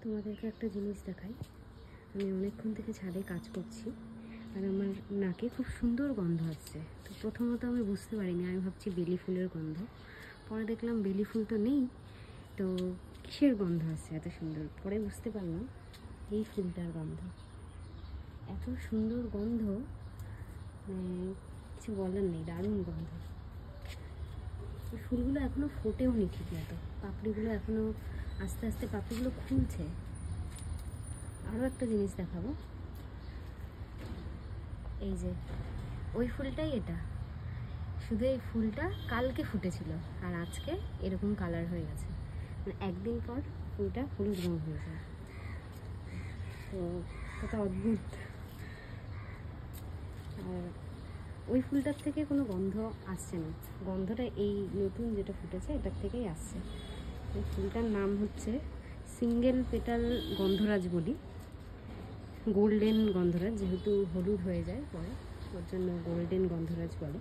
তোমাদেরকে একটা জিনিস দেখাই। আমি অনেকক্ষণ থেকে ছাদে কাজ করছি আর আমার নাকে খুব সুন্দর গন্ধ আসছে। তো প্রথমত আমি বুঝতে পারিনি, আমি ভাবছি বেলি ফুলের গন্ধ। পরে দেখলাম বেলি ফুল তো নেই, তো কিসের গন্ধ আসছে এত সুন্দর? পরে বুঝতে পারলাম এই ফুলটার গন্ধ। এত সুন্দর গন্ধ, কিছু বলার নেই, দারুণ গন্ধ। এই ফুলগুলো এখনও ফোটেও নি ঠিক মতো, পাপড়িগুলো এখনও আস্তে আস্তে পাপড়িগুলো খুলছে। আরও একটা জিনিস দেখাবো, এই যে ওই ফুলটাই এটা, শুধু এই ফুলটা কালকে ফুটেছিল আর আজকে এরকম কালার হয়ে গেছে, মানে একদিন পর ফুলটা হলুদ রঙ হয়ে যায়। তো কত অদ্ভুত। আর ওই ফুলটার থেকে কোনো গন্ধ আসছে না, গন্ধটা এই নতুন যেটা ফুটেছে এটার থেকেই আসছে। এই ফুলটার নাম হচ্ছে সিঙ্গেল পেটাল গন্ধরাজ বলি, গোল্ডেন গন্ধরাজ, যেহেতু হলুদ হয়ে যায় পরে ওর জন্য গোল্ডেন গন্ধরাজ বলে।